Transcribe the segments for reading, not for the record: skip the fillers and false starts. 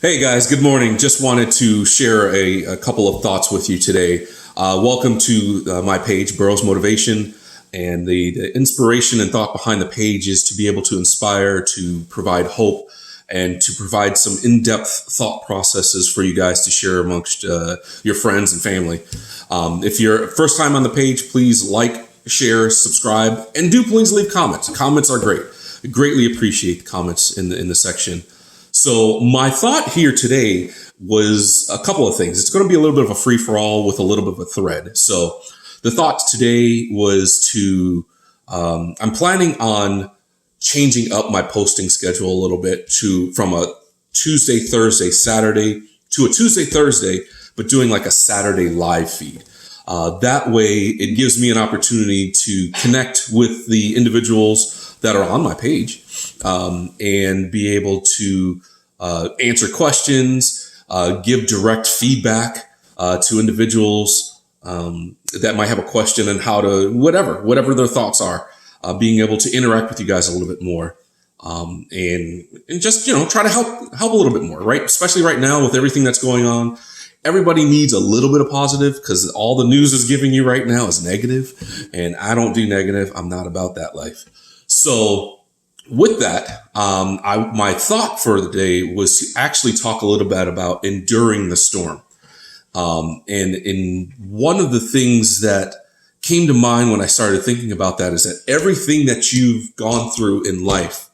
Hey guys, good morning. Just wanted to share a couple of thoughts with you today. Welcome to my page, Burroughs Motivation. And the inspiration and thought behind the page is to be able to inspire, to provide hope, and to provide some in-depth thought processes for you guys to share amongst your friends and family. If you're first time on the page, please like, share, subscribe, and do please leave comments. Comments are great. I greatly appreciate the comments in the section. So my thought here today was a couple of things. It's going to be a little bit of a free-for-all with a little bit of a thread. So the thought today was I'm planning on changing up my posting schedule a little bit from a Tuesday, Thursday, Saturday to a Tuesday, Thursday, but doing like a Saturday live feed. That way it gives me an opportunity to connect with the individuals that are on my page, and be able to answer questions, give direct feedback to individuals that might have a question on how to, whatever their thoughts are, being able to interact with you guys a little bit more, and just, try to help a little bit more, right? Especially right now with everything that's going on. Everybody needs a little bit of positive because all the news is giving you right now is negative, and I don't do negative. I'm not about that life. So with that, my thought for the day was to actually talk a little bit about enduring the storm. And one of the things that came to mind when I started thinking about that is that everything that you've gone through in life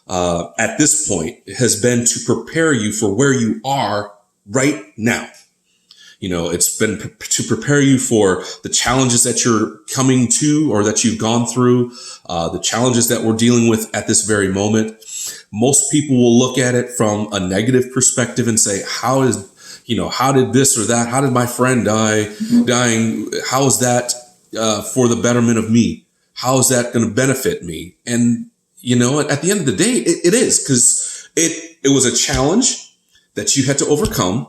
at this point has been to prepare you for where you are right now. It's been to prepare you for the challenges that you're coming to or that you've gone through, the challenges that we're dealing with at this very moment. Most people will look at it from a negative perspective and say, how did this or that? How did my friend dying? How is that for the betterment of me? How is that going to benefit me? And, at the end of the day, it is, because it was a challenge that you had to overcome.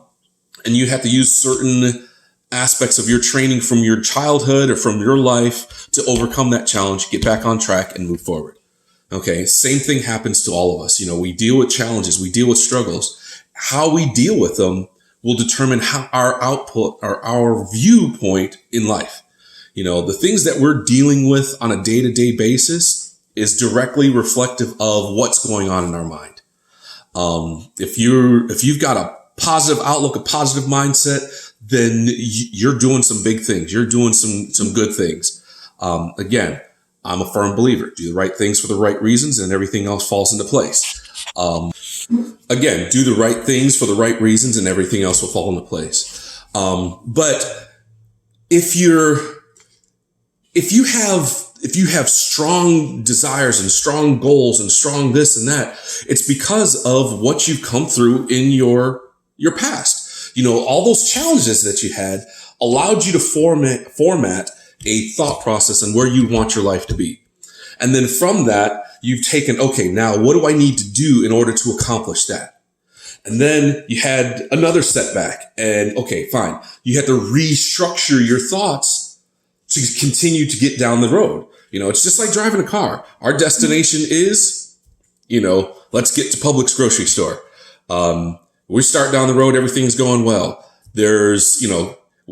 And you have to use certain aspects of your training from your childhood or from your life to overcome that challenge, get back on track, and move forward. Okay, same thing happens to all of us. We deal with challenges, we deal with struggles. How we deal with them will determine how our output or our viewpoint in life. The things that we're dealing with on a day-to-day basis is directly reflective of what's going on in our mind. If you've got a positive outlook, a positive mindset, then you're doing some big things. You're doing some good things. Again, I'm a firm believer. Do the right things for the right reasons and everything else falls into place. Again, do the right things for the right reasons and everything else will fall into place. But if you have strong desires and strong goals and strong this and that, it's because of what you've come through in your past. All those challenges that you had allowed you to format a thought process on where you want your life to be. And then from that, you've taken, okay, now what do I need to do in order to accomplish that? And then you had another setback and okay, fine. You had to restructure your thoughts to continue to get down the road. It's just like driving a car. Our destination is, let's get to Publix grocery store. We start down the road, everything's going well. There's,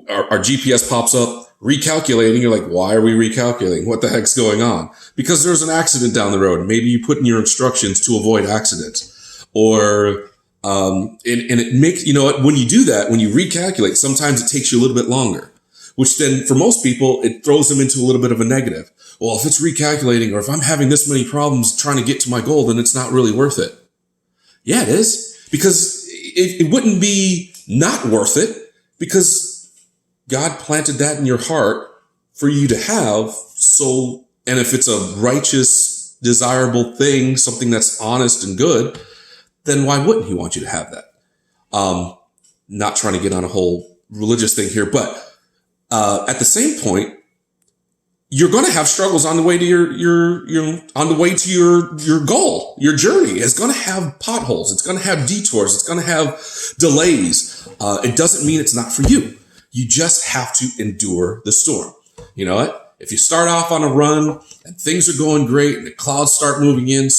our GPS pops up, recalculating. You're like, why are we recalculating? What the heck's going on? Because there's an accident down the road. Maybe you put in your instructions to avoid accidents. Or, and it makes, when you do that, when you recalculate, sometimes it takes you a little bit longer, which then for most people, it throws them into a little bit of a negative. Well, if it's recalculating or if I'm having this many problems trying to get to my goal, then it's not really worth it. Yeah, it is, because it wouldn't be not worth it, because God planted that in your heart for you to have. So, and if it's a righteous, desirable thing, something that's honest and good, then why wouldn't he want you to have that? Not trying to get on a whole religious thing here, but at the same point, you're going to have struggles on the way to your goal. Your journey is going to have potholes. It's going to have detours. It's going to have delays. It doesn't mean it's not for you. You just have to endure the storm. You know what? If you start off on a run and things are going great and the clouds start moving in,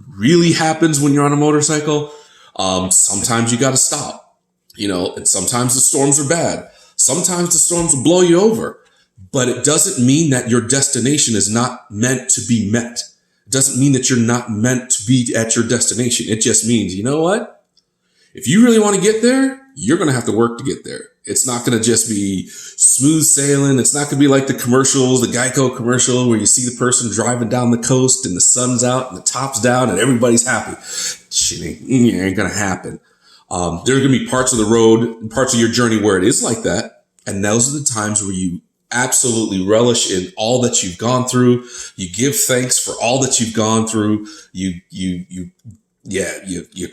really happens when you're on a motorcycle. Sometimes you got to stop, and sometimes the storms are bad. Sometimes the storms will blow you over, but it doesn't mean that your destination is not meant to be met. It doesn't mean that you're not meant to be at your destination. It just means, you know what? If you really want to get there, you're going to have to work to get there. It's not going to just be smooth sailing. It's not going to be like the commercials, the Geico commercial where you see the person driving down the coast and the sun's out and the top's down and everybody's happy. Shit ain't going to happen. There are going to be parts of the road, parts of your journey where it is like that. And those are the times where you absolutely relish in all that you've gone through. You give thanks for all that you've gone through. You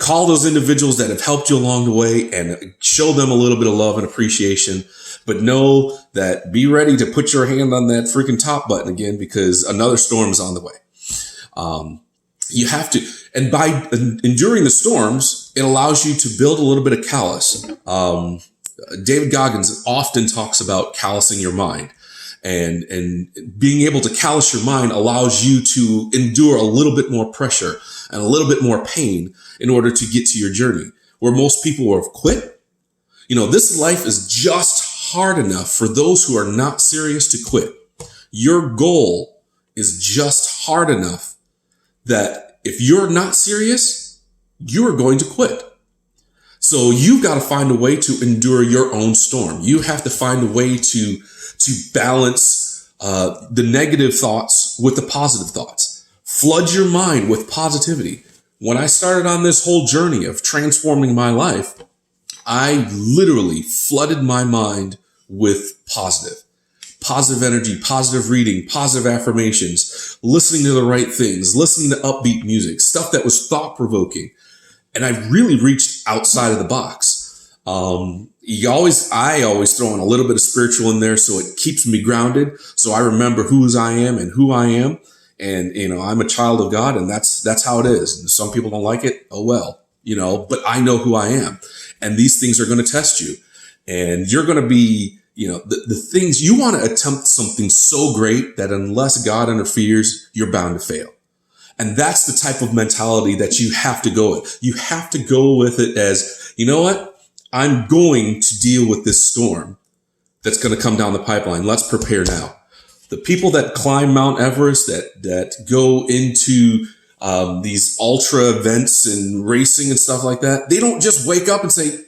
call those individuals that have helped you along the way and show them a little bit of love and appreciation, but know that be ready to put your hand on that freaking top button again, because another storm is on the way. You have to, and by enduring the storms, it allows you to build a little bit of callus. David Goggins often talks about callousing your mind, and being able to callous your mind allows you to endure a little bit more pressure and a little bit more pain in order to get to your journey. Where most people have quit, this life is just hard enough for those who are not serious to quit. Your goal is just hard enough that if you're not serious, you are going to quit. So you've got to find a way to endure your own storm. You have to find a way to balance the negative thoughts with the positive thoughts. Flood your mind with positivity. When I started on this whole journey of transforming my life, I literally flooded my mind with positive energy, positive reading, positive affirmations, listening to the right things, listening to upbeat music, stuff that was thought-provoking. And I really reached outside of the box. I always throw in a little bit of spiritual in there so it keeps me grounded. So I remember whose I am and who I am. And, I'm a child of God, and that's how it is. And some people don't like it. Oh, well, but I know who I am, and these things are going to test you, and you're going to be, the things you want to attempt something so great that unless God interferes, you're bound to fail. And that's the type of mentality that you have to go with. You have to go with it as, you know what? I'm going to deal with this storm that's going to come down the pipeline. Let's prepare now. The people that climb Mount Everest, that go into these ultra events and racing and stuff like that, they don't just wake up and say,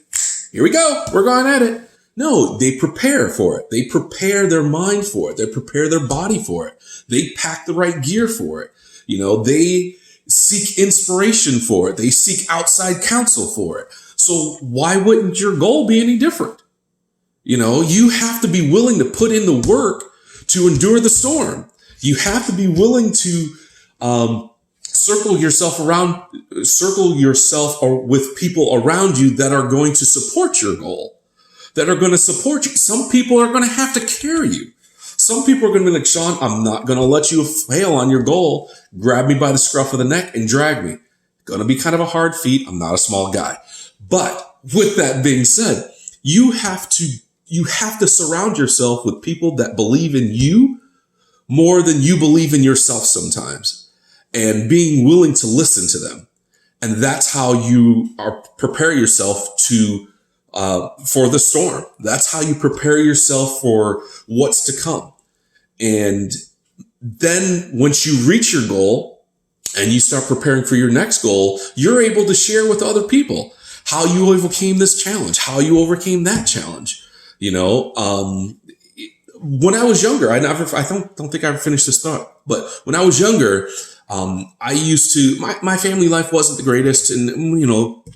here we go, we're going at it. No, they prepare for it. They prepare their mind for it. They prepare their body for it. They pack the right gear for it. They seek inspiration for it. They seek outside counsel for it. So why wouldn't your goal be any different? You have to be willing to put in the work to endure the storm. You have to be willing to circle yourself with people around you that are going to support your goal, that are going to support you. Some people are going to have to carry you. Some people are going to be like, Sean, I'm not going to let you fail on your goal. Grab me by the scruff of the neck and drag me. Going to be kind of a hard feat. I'm not a small guy. But with that being said, you have to surround yourself with people that believe in you more than you believe in yourself sometimes, and being willing to listen to them. And that's how you prepare yourself for the storm. That's how you prepare yourself for what's to come. And then once you reach your goal and you start preparing for your next goal, you're able to share with other people how you overcame this challenge, how you overcame that challenge. When I was younger, I don't think I ever finished this thought, but when I was younger, I used to, my family life wasn't the greatest, and,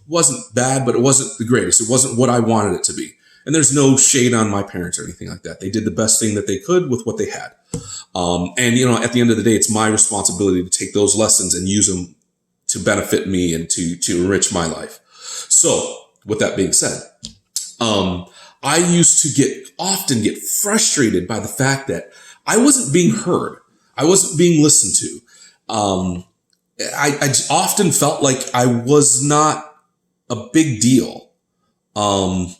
wasn't bad, but it wasn't the greatest. It wasn't what I wanted it to be. And there's no shade on my parents or anything like that. They did the best thing that they could with what they had. At the end of the day, it's my responsibility to take those lessons and use them to benefit me and to enrich my life. So with that being said, I used to often get frustrated by the fact that I wasn't being heard. I wasn't being listened to. I often felt like I was not a big deal. And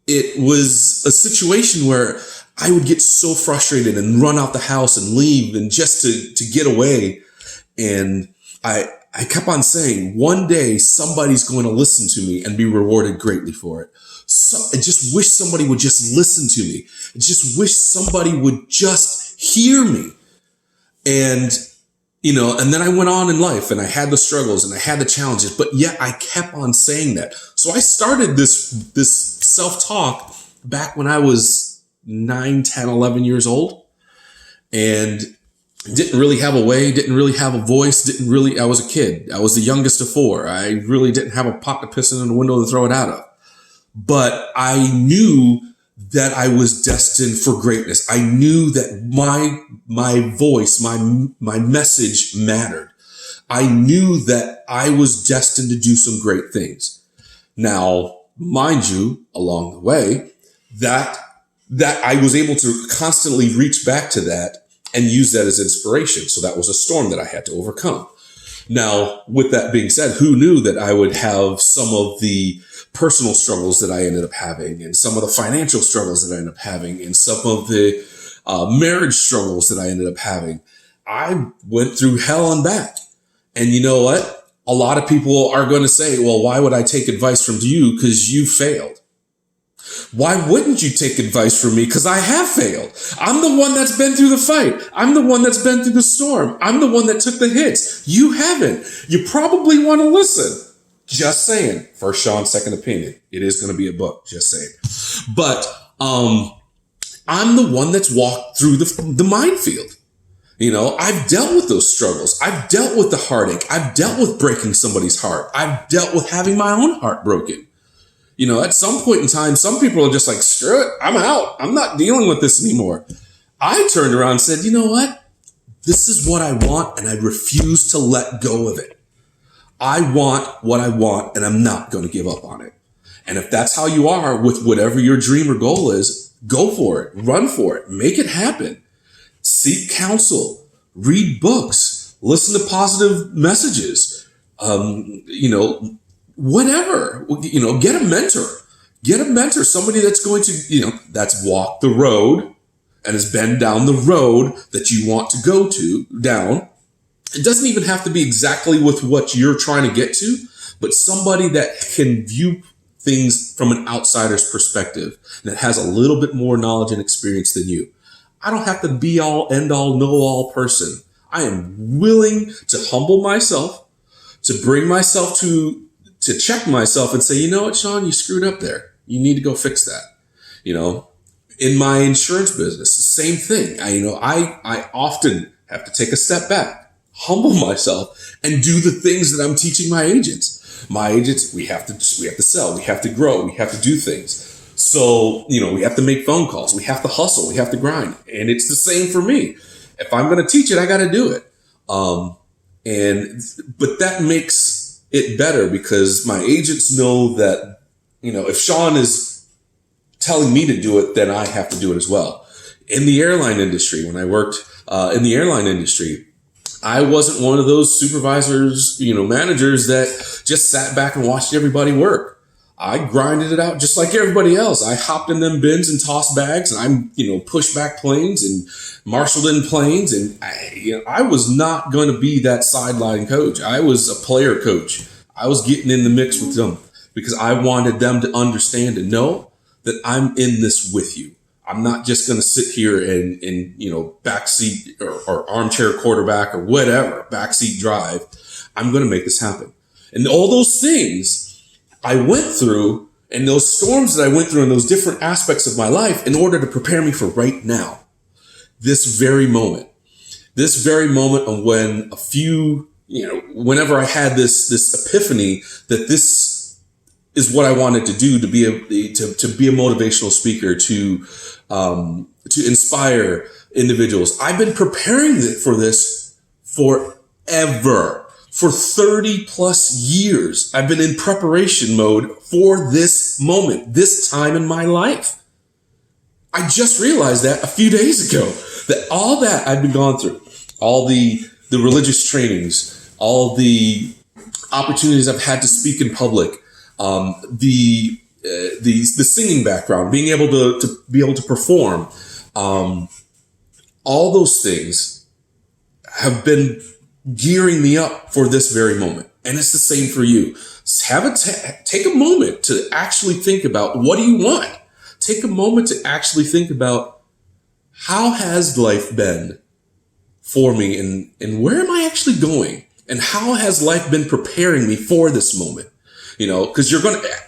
it was a situation where I would get so frustrated and run out the house and leave and just to get away. And I kept on saying, one day somebody's going to listen to me and be rewarded greatly for it. So I just wish somebody would just listen to me. I just wish somebody would just hear me. And, and then I went on in life and I had the struggles and I had the challenges, but yet I kept on saying that. So I started this self-talk back when I was 9, 10, 11 years old, and didn't really have a way, didn't really have a voice, I was a kid. I was the youngest of 4. I really didn't have a pot to piss in the window to throw it out of. But I knew that I was destined for greatness. I knew that my voice, my message mattered. I knew that I was destined to do some great things. Now, mind you, along the way, that I was able to constantly reach back to that and use that as inspiration. So that was a storm that I had to overcome. Now, with that being said, who knew that I would have some of the personal struggles that I ended up having, and some of the financial struggles that I ended up having, and some of the marriage struggles that I ended up having? I went through hell and back. And you know what? A lot of people are going to say, well, why would I take advice from you? Because you failed. Why wouldn't you take advice from me? Because I have failed. I'm the one that's been through the fight. I'm the one that's been through the storm. I'm the one that took the hits. You haven't. You probably want to listen. Just saying. First Sean, second opinion. It is going to be a book. Just saying. But I'm the one that's walked through the minefield. I've dealt with those struggles. I've dealt with the heartache. I've dealt with breaking somebody's heart. I've dealt with having my own heart broken. At some point in time, some people are just like, screw it, I'm out. I'm not dealing with this anymore. I turned around and said, you know what? This is what I want, and I refuse to let go of it. I want what I want, and I'm not going to give up on it. And if that's how you are with whatever your dream or goal is, go for it, run for it, make it happen. Seek counsel, read books, listen to positive messages, whatever, get a mentor, somebody that's going to, that's walked the road and has been down the road that you want to go down. It doesn't even have to be exactly with what you're trying to get to, but somebody that can view things from an outsider's perspective and that has a little bit more knowledge and experience than you. I don't have to be all, end all, know all person. I am willing to humble myself, to bring myself to check myself and say, you know what, Sean, you screwed up there. You need to go fix that. In my insurance business, the same thing. I often have to take a step back, humble myself, and do the things that I'm teaching my agents. My agents, we have to sell, we have to grow, we have to do things. So, we have to make phone calls, we have to hustle, we have to grind. And it's the same for me. If I'm going to teach it, I got to do it. But that makes it better because my agents know that, if Sean is telling me to do it, then I have to do it as well. In the airline industry, when I worked in the airline industry, I wasn't one of those supervisors, managers that just sat back and watched everybody work. I grinded it out just like everybody else. I hopped in them bins and tossed bags, and I'm, pushed back planes and marshaled in planes. And I was not going to be that sideline coach. I was a player coach. I was getting in the mix with them because I wanted them to understand and know that I'm in this with you. I'm not just going to sit here and backseat or armchair quarterback or whatever, backseat drive. I'm going to make this happen. And all those things I went through, and those storms that I went through in those different aspects of my life in order to prepare me for right now, this very moment of when whenever I had this epiphany that this is what I wanted to do, to be a motivational speaker, to inspire individuals. I've been preparing for this forever. For 30 plus years, I've been in preparation mode for this moment, this time in my life. I just realized that a few days ago, that all that I've been gone through, all the religious trainings, all the opportunities I've had to speak in public, the singing background, being able to perform, all those things have been gearing me up for this very moment. And it's the same for you. Take a moment to actually think about, what do you want? Take a moment to actually think about, how has life been for me, and where am I actually going? And how has life been preparing me for this moment? Because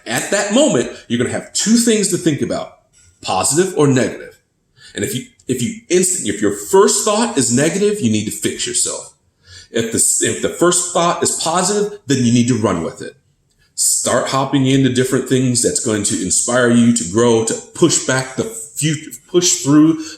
at that moment, you're going to have two things to think about, positive or negative. And if your first thought is negative, you need to fix yourself. If the first thought is positive, then you need to run with it. Start hopping into different things that's going to inspire you to grow, to push through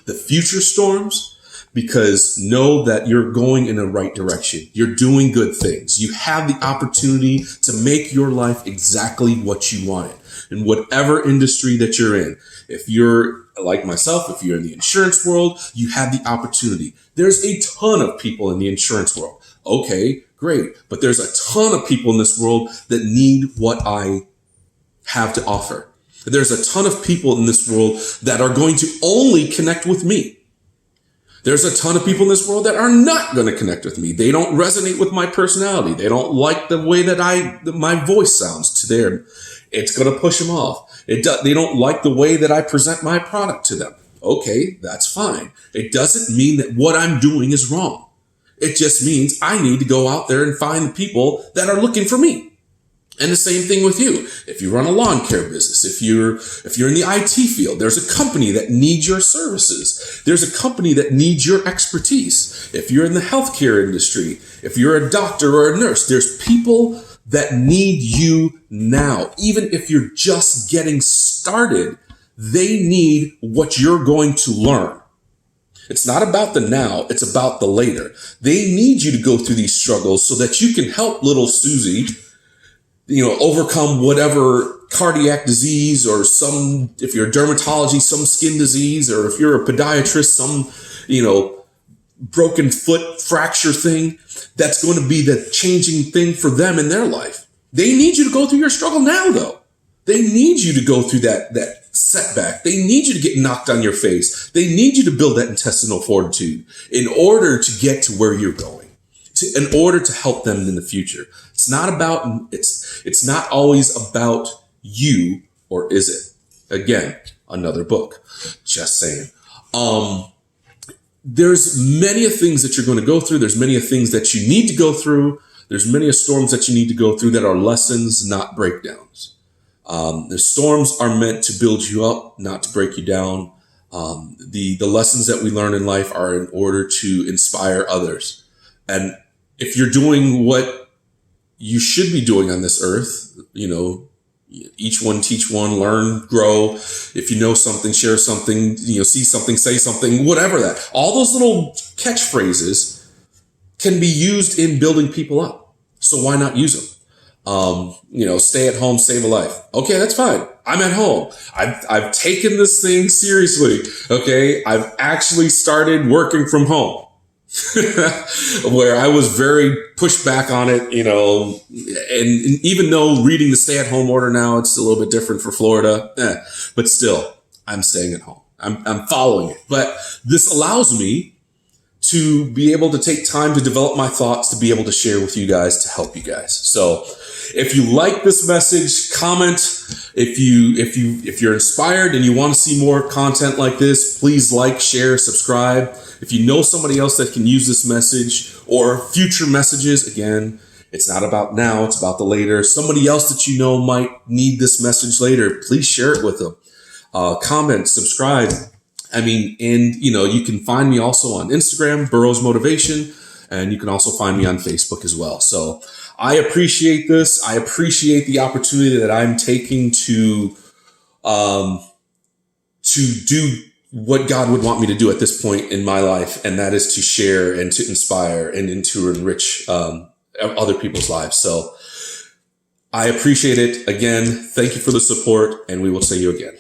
the future storms, because know that you're going in the right direction. You're doing good things. You have the opportunity to make your life exactly what you want it in whatever industry that you're in. If you're like myself, if you're in the insurance world, you have the opportunity. There's a ton of people in the insurance world. Okay, great. But there's a ton of people in this world that need what I have to offer. There's a ton of people in this world that are going to only connect with me. There's a ton of people in this world that are not going to connect with me. They don't resonate with my personality. They don't like the way that my voice sounds to them. It's going to push them off. They don't like the way that I present my product to them. Okay, that's fine. It doesn't mean that what I'm doing is wrong. It just means I need to go out there and find the people that are looking for me. And the same thing with you. If you run a lawn care business, if you're in the IT field, there's a company that needs your services. There's a company that needs your expertise. If you're in the healthcare industry, if you're a doctor or a nurse, there's people that need you now. Even if you're just getting started, they need what you're going to learn. It's not about the now, it's about the later. They need you to go through these struggles so that you can help little Susie, overcome whatever cardiac disease, or if you're a dermatology, some skin disease, or if you're a podiatrist, some, broken foot fracture thing that's going to be the changing thing for them in their life. They need you to go through your struggle now, though. They need you to go through that setback. They need you to get knocked on your face. They need you to build that intestinal fortitude in order to get to where you're going, in order to help them in the future. It's not always about you, or is it? Again, another book. Just saying. There's many things that you're going to go through. There's many things that you need to go through. There's many storms that you need to go through that are lessons, not breakdowns. The storms are meant to build you up, not to break you down. The lessons that we learn in life are in order to inspire others. And if you're doing what you should be doing on this earth, each one teach one, learn, grow. If you know something, share something, see something, say something, whatever that. All those little catchphrases can be used in building people up. So why not use them? Stay at home, save a life. Okay, that's fine. I'm at home. I've taken this thing seriously. Okay. I've actually started working from home. Where I was very pushed back on it, and even though reading the stay-at-home order now, it's a little bit different for Florida, but still, I'm staying at home. I'm following it. But this allows me to be able to take time to develop my thoughts, to be able to share with you guys, to help you guys. So if you like this message, comment. If you're inspired and you want to see more content like this, please like, share, subscribe. If you know somebody else that can use this message or future messages, again, it's not about now, it's about the later. Somebody else that you know might need this message later, please share it with them. Comment, subscribe. You can find me also on Instagram, Burroughs Motivation, and you can also find me on Facebook as well. So I appreciate this. I appreciate the opportunity that I'm taking to do what God would want me to do at this point in my life, and that is to share and to inspire and to enrich other people's lives. So I appreciate it. Again, thank you for the support, and we will see you again.